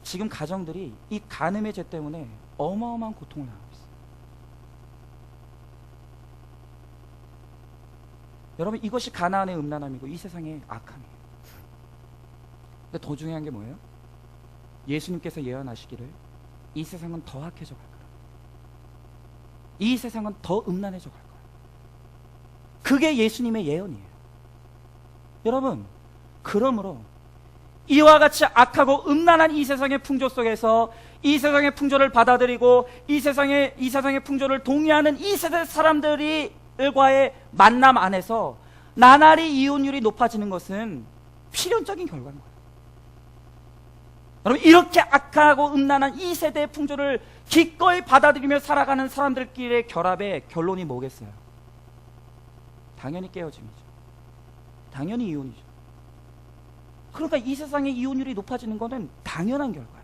지금 가정들이 이 간음의 죄 때문에 어마어마한 고통을 당하고 있어요. 여러분 이것이 가나안의 음란함이고 이 세상의 악함이에요. 근데 더 중요한 게 뭐예요? 예수님께서 예언하시기를 이 세상은 더 악해져 갈 거야. 이 세상은 더 음란해져 갈 거야. 그게 예수님의 예언이에요. 여러분, 그러므로 이와 같이 악하고 음란한 이 세상의 풍조 속에서 이 세상의 풍조를 받아들이고 이 세상의 풍조를 동의하는 이 세대 사람들과의 만남 안에서 나날이 이혼율이 높아지는 것은 필연적인 결과인 거예요. 여러분 이렇게 악하고 음란한 이 세대의 풍조를 기꺼이 받아들이며 살아가는 사람들끼리의 결합의 결론이 뭐겠어요? 당연히 깨어짐이죠. 당연히 이혼이죠. 그러니까 이 세상의 이혼율이 높아지는 것은 당연한 결과예요.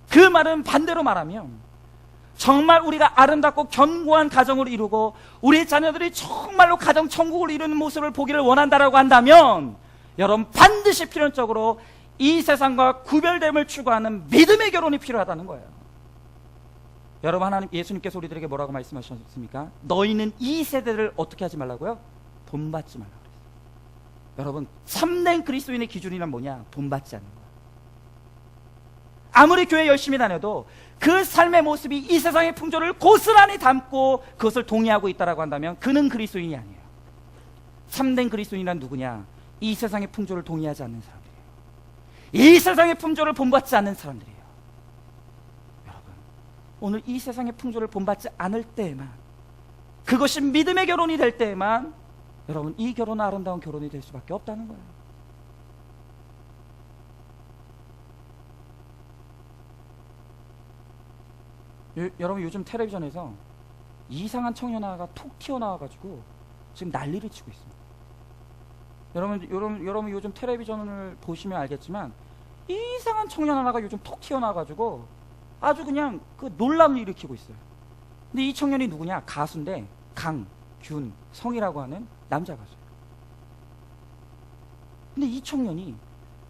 그 말은 반대로 말하면 정말 우리가 아름답고 견고한 가정을 이루고 우리 자녀들이 정말로 가정 천국을 이루는 모습을 보기를 원한다라고 한다면 여러분 반드시 필연적으로 이 세상과 구별됨을 추구하는 믿음의 결혼이 필요하다는 거예요. 여러분 하나님 예수님께서 우리들에게 뭐라고 말씀하셨습니까? 너희는 이 세대를 어떻게 하지 말라고요? 본받지 말라고 그랬어요. 여러분 참된 그리스도인의 기준이란 뭐냐? 본받지 않는 거예요. 아무리 교회 열심히 다녀도 그 삶의 모습이 이 세상의 풍조를 고스란히 담고 그것을 동의하고 있다라고 한다면 그는 그리스도인이 아니에요. 참된 그리스도인이란 누구냐? 이 세상의 풍조를 동의하지 않는 사람들이에요. 이 세상의 풍조를 본받지 않는 사람들이에요. 여러분 오늘 이 세상의 풍조를 본받지 않을 때에만 그것이 믿음의 결혼이 될 때에만 여러분 이 결혼은 아름다운 결혼이 될 수밖에 없다는 거예요. 여러분 요즘 텔레비전에서 이상한 청년 하나가 톡 튀어나와가지고 지금 난리를 치고 있습니다. 여러분 요즘 텔레비전을 보시면 알겠지만 이상한 청년 하나가 요즘 톡 튀어나와가지고 아주 그냥 그 논란을 일으키고 있어요. 근데 이 청년이 누구냐? 가수인데 강균성이라고 하는 남자 가수예요. 근데 이 청년이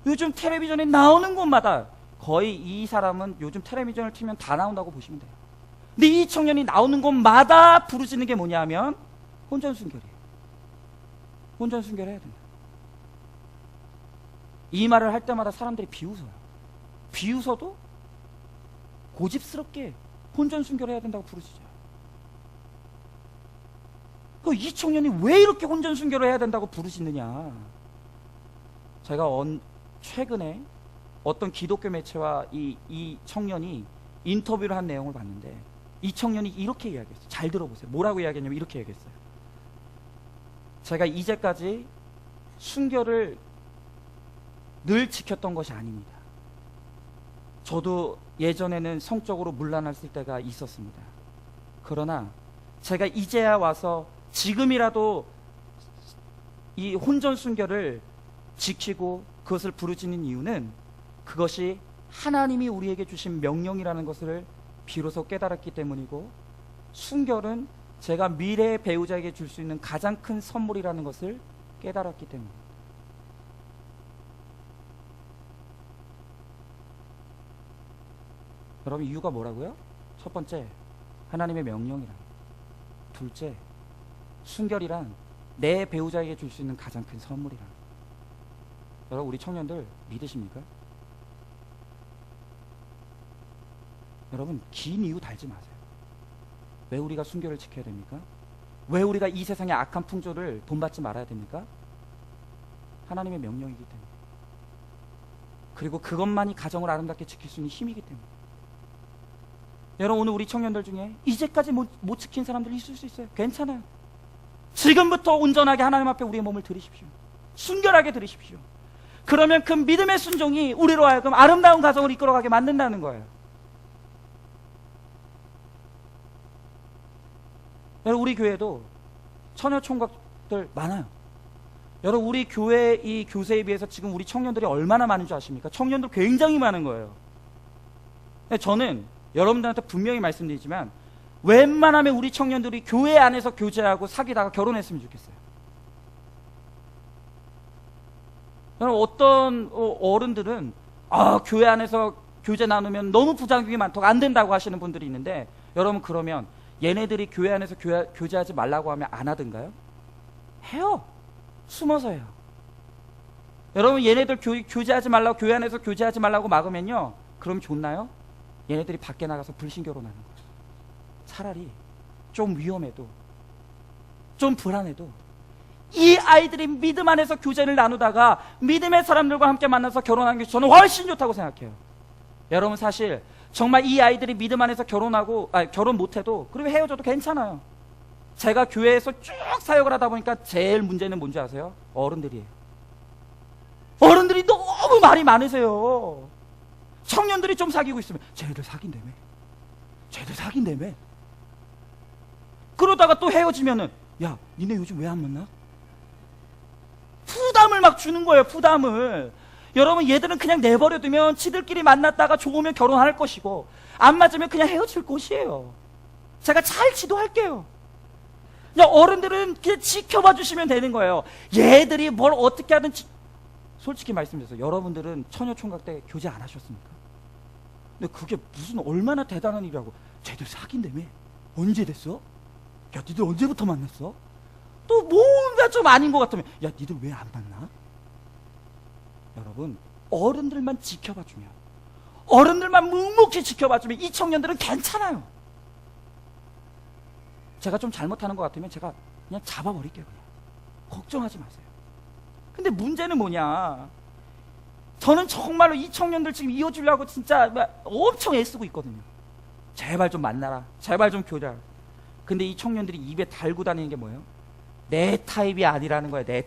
요즘 텔레비전에 나오는 곳마다 거의 이 사람은 요즘 텔레비전을 틀면 다 나온다고 보시면 돼요. 근데 이 청년이 나오는 곳마다 부르짖는 게 뭐냐면 혼전순결이에요. 혼전순결 해야 된다. 이 말을 할 때마다 사람들이 비웃어요. 비웃어도 고집스럽게 혼전순결 해야 된다고 부르짖어요. 이 청년이 왜 이렇게 혼전순결을 해야 된다고 부르짖느냐. 제가 최근에 어떤 기독교 매체와 이 청년이 인터뷰를 한 내용을 봤는데 이 청년이 이렇게 이야기했어요. 잘 들어보세요. 뭐라고 이야기했냐면 이렇게 이야기했어요. 제가 이제까지 순결을 늘 지켰던 것이 아닙니다. 저도 예전에는 성적으로 문란했을 때가 있었습니다. 그러나 제가 이제야 와서 지금이라도 이 혼전순결을 지키고 그것을 부르짖는 이유는 그것이 하나님이 우리에게 주신 명령이라는 것을 비로소 깨달았기 때문이고, 순결은 제가 미래의 배우자에게 줄 수 있는 가장 큰 선물이라는 것을 깨달았기 때문입니다. 여러분, 이유가 뭐라고요? 첫 번째, 하나님의 명령이란. 둘째, 순결이란 내 배우자에게 줄 수 있는 가장 큰 선물이란. 여러분, 우리 청년들 믿으십니까? 여러분, 긴 이유 달지 마세요. 왜 우리가 순결을 지켜야 됩니까? 왜 우리가 이 세상의 악한 풍조를 본받지 말아야 됩니까? 하나님의 명령이기 때문에. 그리고 그것만이 가정을 아름답게 지킬 수 있는 힘이기 때문에. 여러분, 오늘 우리 청년들 중에 이제까지 못 지킨 사람들이 있을 수 있어요. 괜찮아요. 지금부터 온전하게 하나님 앞에 우리의 몸을 드리십시오. 순결하게 드리십시오. 그러면 그 믿음의 순종이 우리로 하여금 아름다운 가정을 이끌어가게 만든다는 거예요. 여러분, 우리 교회도 처녀 총각들 많아요. 여러분, 우리 교회 이 교세에 비해서 지금 우리 청년들이 얼마나 많은 줄 아십니까? 청년들 굉장히 많은 거예요. 저는 여러분들한테 분명히 말씀드리지만 웬만하면 우리 청년들이 교회 안에서 교제하고 사귀다가 결혼했으면 좋겠어요. 여러분, 어떤 어른들은 교회 안에서 교제 나누면 너무 부작용이 많다고 안 된다고 하시는 분들이 있는데, 여러분, 그러면 얘네들이 교회 안에서 교제하지 말라고 하면 안 하던가요? 해요. 숨어서 해요. 여러분, 얘네들 교제하지 말라고, 교회 안에서 교제하지 말라고 막으면요, 그럼 좋나요? 얘네들이 밖에 나가서 불신결혼하는 거예요. 차라리 좀 위험해도, 좀 불안해도 이 아이들이 믿음 안에서 교제를 나누다가 믿음의 사람들과 함께 만나서 결혼하는 게 저는 훨씬 좋다고 생각해요. 여러분, 사실 정말 이 아이들이 믿음 안에서 결혼 못해도, 그리고 헤어져도 괜찮아요. 제가 교회에서 쭉 사역을 하다 보니까 제일 문제는 뭔지 아세요? 어른들이에요. 어른들이 너무 말이 많으세요. 청년들이 좀 사귀고 있으면 쟤들 사귄다며, 쟤들 사귄다며. 그러다가 또 헤어지면은 야, 니네 요즘 왜 안 만나? 부담을 막 주는 거예요. 부담을. 여러분, 얘들은 그냥 내버려두면 지들끼리 만났다가 좋으면 결혼할 것이고 안 맞으면 그냥 헤어질 것이에요. 제가 잘 지도할게요. 그냥 어른들은 그냥 지켜봐 주시면 되는 거예요. 얘들이 뭘 어떻게 하든 솔직히 말씀드려서 여러분들은 처녀총각 때 교제 안 하셨습니까? 근데 그게 무슨 얼마나 대단한 일이라고. 쟤들 사귄다며? 언제 됐어? 야, 니들 언제부터 만났어? 또 뭔가 좀 아닌 것 같으면 야, 니들 왜 안 만나? 여러분, 어른들만 지켜봐주면, 어른들만 묵묵히 지켜봐주면 이 청년들은 괜찮아요. 제가 좀 잘못하는 것 같으면 제가 그냥 잡아버릴게요. 그냥. 걱정하지 마세요. 근데 문제는 뭐냐, 저는 정말로 이 청년들 지금 이어주려고 진짜 엄청 애쓰고 있거든요. 제발 좀 만나라, 제발 좀 교제하라. 근데 이 청년들이 입에 달고 다니는 게 뭐예요? 내 타입이 아니라는 거예요. 내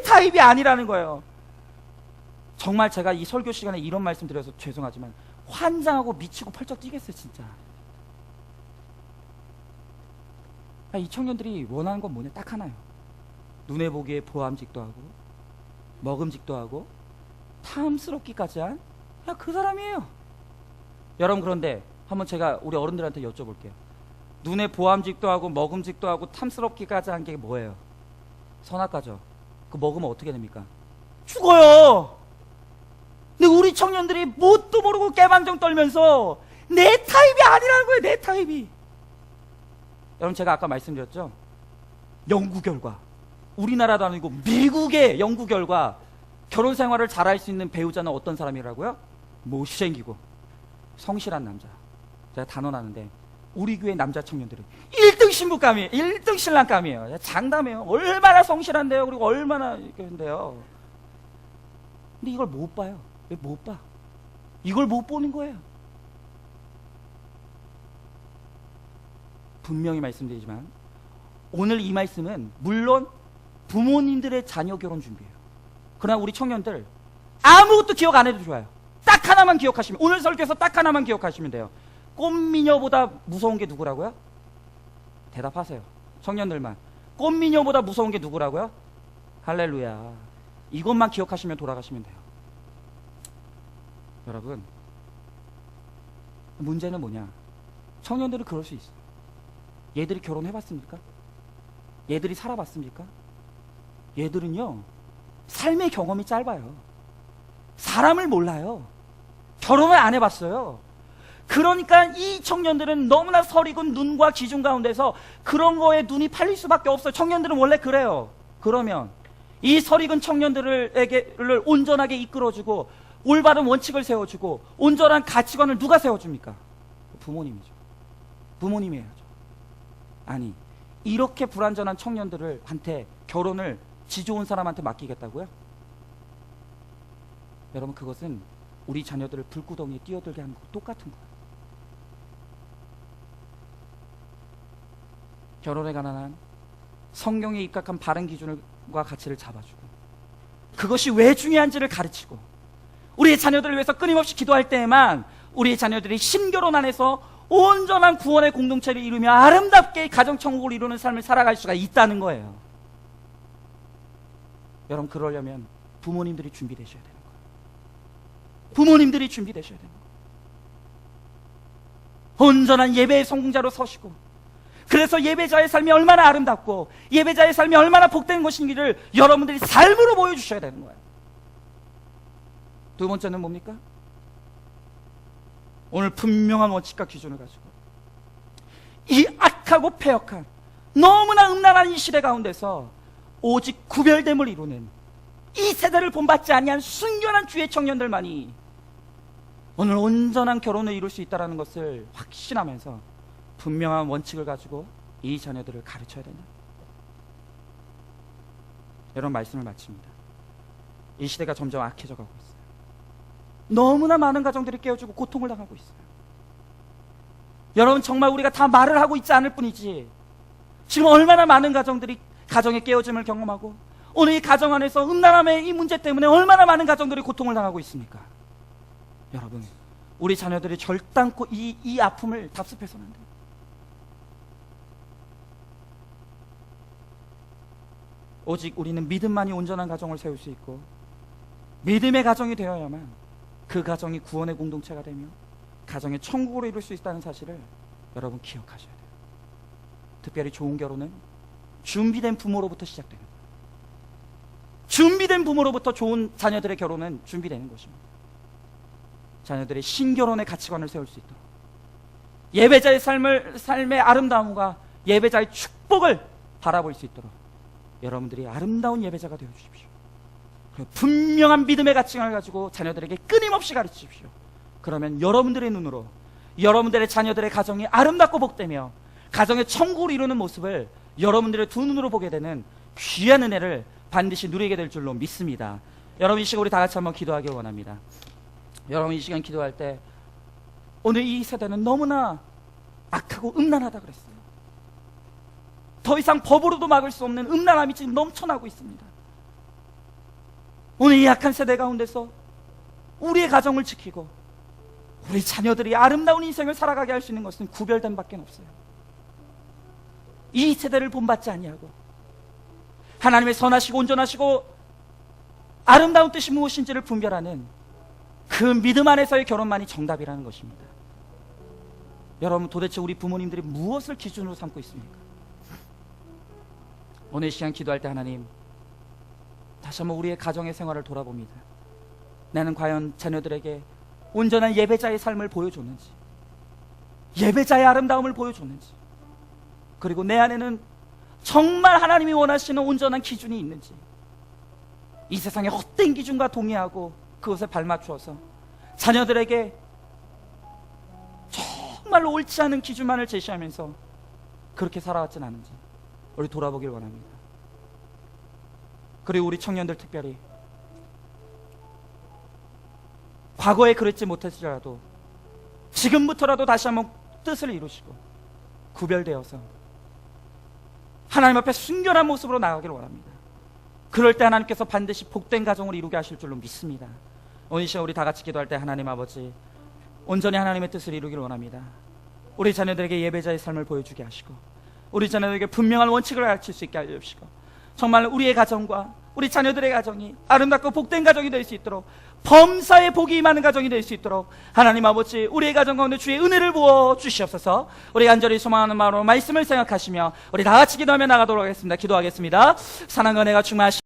타입이 아니라는 거예요. 정말 제가 이 설교 시간에 이런 말씀 드려서 죄송하지만 환장하고 미치고 펄쩍 뛰겠어요, 진짜. 이 청년들이 원하는 건 뭐냐? 딱 하나요. 눈에 보기에 보암직도 하고 먹음직도 하고 탐스럽기까지 한 그 사람이에요. 여러분, 그런데 한번 제가 우리 어른들한테 여쭤볼게요. 눈에 보암직도 하고 먹음직도 하고 탐스럽기까지 한 게 뭐예요? 선악과죠. 그 그 먹으면 어떻게 됩니까? 죽어요. 근데 우리 청년들이 뭣도 모르고 깨방정 떨면서 내 타입이 아니라는 거예요. 내 타입이. 여러분, 제가 아까 말씀드렸죠? 연구 결과, 우리나라도 아니고 미국의 연구 결과, 결혼 생활을 잘할 수 있는 배우자는 어떤 사람이라고요? 못생기고 성실한 남자. 제가 단언하는데 우리 교회 남자 청년들은 1등 신부감이에요. 1등 신랑감이에요. 장담해요. 얼마나 성실한데요. 그리고 얼마나 그런데요. 근데 이걸 못 봐요. 왜 못 봐? 이걸 못 보는 거예요. 분명히 말씀드리지만 오늘 이 말씀은 물론 부모님들의 자녀 결혼 준비예요. 그러나 우리 청년들 아무것도 기억 안 해도 좋아요. 딱 하나만 기억하시면, 오늘 설교에서 딱 하나만 기억하시면 돼요. 꽃미녀보다 무서운 게 누구라고요? 대답하세요. 청년들만. 꽃미녀보다 무서운 게 누구라고요? 할렐루야. 이것만 기억하시면 돌아가시면 돼요. 여러분, 문제는 뭐냐? 청년들은 그럴 수 있어요. 얘들이 결혼해봤습니까? 얘들이 살아봤습니까? 얘들은요, 삶의 경험이 짧아요. 사람을 몰라요. 결혼을 안 해봤어요. 그러니까 이 청년들은 너무나 설익은 눈과 기준 가운데서 그런 거에 눈이 팔릴 수밖에 없어요. 청년들은 원래 그래요. 그러면 이 설익은 청년들에게를 온전하게 이끌어주고 올바른 원칙을 세워주고 온전한 가치관을 누가 세워줍니까? 부모님이죠. 부모님이 해야죠. 아니, 이렇게 불완전한 청년들한테 결혼을 지 좋은 사람한테 맡기겠다고요? 여러분, 그것은 우리 자녀들을 불구덩이에 뛰어들게 하는 거 똑같은 거예요. 결혼에 관한 한 성경에 입각한 바른 기준과 가치를 잡아주고 그것이 왜 중요한지를 가르치고 우리의 자녀들을 위해서 끊임없이 기도할 때에만 우리의 자녀들이 신결혼 안에서 온전한 구원의 공동체를 이루며 아름답게 가정천국을 이루는 삶을 살아갈 수가 있다는 거예요. 여러분, 그러려면 부모님들이 준비되셔야 되는 거예요. 부모님들이 준비되셔야 되는 거예요. 온전한 예배의 성공자로 서시고, 그래서 예배자의 삶이 얼마나 아름답고 예배자의 삶이 얼마나 복된 것인지를 여러분들이 삶으로 보여주셔야 되는 거예요. 두 번째는 뭡니까? 오늘 분명한 원칙과 기준을 가지고 이 악하고 패역한 너무나 음란한 이 시대 가운데서 오직 구별됨을 이루는 이 세대를 본받지 아니한 순결한 주의 청년들만이 오늘 온전한 결혼을 이룰 수 있다는 것을 확신하면서 분명한 원칙을 가지고 이 자녀들을 가르쳐야 된다. 이런 말씀을 마칩니다. 이 시대가 점점 악해져 가고 있어요. 너무나 많은 가정들이 깨어지고 고통을 당하고 있어요. 여러분, 정말 우리가 다 말을 하고 있지 않을 뿐이지 지금 얼마나 많은 가정들이 가정의 깨어짐을 경험하고 오늘 이 가정 안에서 음란함의 이 문제 때문에 얼마나 많은 가정들이 고통을 당하고 있습니까? 여러분, 우리 자녀들이 결단코 이 아픔을 답습해서는 안 돼요. 오직 우리는 믿음만이 온전한 가정을 세울 수 있고 믿음의 가정이 되어야만 그 가정이 구원의 공동체가 되며 가정의 천국으로 이룰 수 있다는 사실을 여러분 기억하셔야 돼요. 특별히 좋은 결혼은 준비된 부모로부터 시작되는 거예요. 준비된 부모로부터 좋은 자녀들의 결혼은 준비되는 것입니다. 자녀들의 신결혼의 가치관을 세울 수 있도록 예배자의 삶의 아름다움과 예배자의 축복을 바라볼 수 있도록 여러분들이 아름다운 예배자가 되어주십시오. 그리고 분명한 믿음의 가치관을 가지고 자녀들에게 끊임없이 가르치십시오. 그러면 여러분들의 눈으로 여러분들의 자녀들의 가정이 아름답고 복되며 가정의 천국을 이루는 모습을 여러분들의 두 눈으로 보게 되는 귀한 은혜를 반드시 누리게 될 줄로 믿습니다. 여러분, 이 시간 우리 다 같이 한번 기도하길 원합니다. 여러분, 이 시간 기도할 때 오늘 이 세대는 너무나 악하고 음란하다 그랬어요. 더 이상 법으로도 막을 수 없는 음란함이 지금 넘쳐나고 있습니다. 오늘 이 약한 세대 가운데서 우리의 가정을 지키고 우리 자녀들이 아름다운 인생을 살아가게 할 수 있는 것은 구별됨 밖에 없어요. 이 세대를 본받지 아니하고 하나님의 선하시고 온전하시고 아름다운 뜻이 무엇인지를 분별하는 그 믿음 안에서의 결혼만이 정답이라는 것입니다. 여러분, 도대체 우리 부모님들이 무엇을 기준으로 삼고 있습니까? 오늘 시간 기도할 때 하나님, 다시 한번 우리의 가정의 생활을 돌아봅니다. 나는 과연 자녀들에게 온전한 예배자의 삶을 보여줬는지, 예배자의 아름다움을 보여줬는지, 그리고 내 안에는 정말 하나님이 원하시는 온전한 기준이 있는지, 이 세상의 헛된 기준과 동의하고 그것에 발맞추어서 자녀들에게 정말로 옳지 않은 기준만을 제시하면서 그렇게 살아왔진 않은지 우리 돌아보길 원합니다. 그리고 우리 청년들 특별히 과거에 그랬지 못했을지라도 지금부터라도 다시 한번 뜻을 이루시고 구별되어서 하나님 앞에 순결한 모습으로 나가길 원합니다. 그럴 때 하나님께서 반드시 복된 가정을 이루게 하실 줄로 믿습니다. 오늘 이 시간 우리 다 같이 기도할 때 하나님 아버지, 온전히 하나님의 뜻을 이루길 원합니다. 우리 자녀들에게 예배자의 삶을 보여주게 하시고, 우리 자녀들에게 분명한 원칙을 가르칠 수 있게 알려주시고, 정말 우리의 가정과 우리 자녀들의 가정이 아름답고 복된 가정이 될 수 있도록, 범사에 복이 임하는 가정이 될 수 있도록 하나님 아버지, 우리의 가정 가운데 주의 은혜를 부어 주시옵소서. 우리 간절히 소망하는 마음으로 말씀을 생각하시며 우리 다 같이 기도하며 나가도록 하겠습니다. 기도하겠습니다. 사랑과 은혜가 충만하시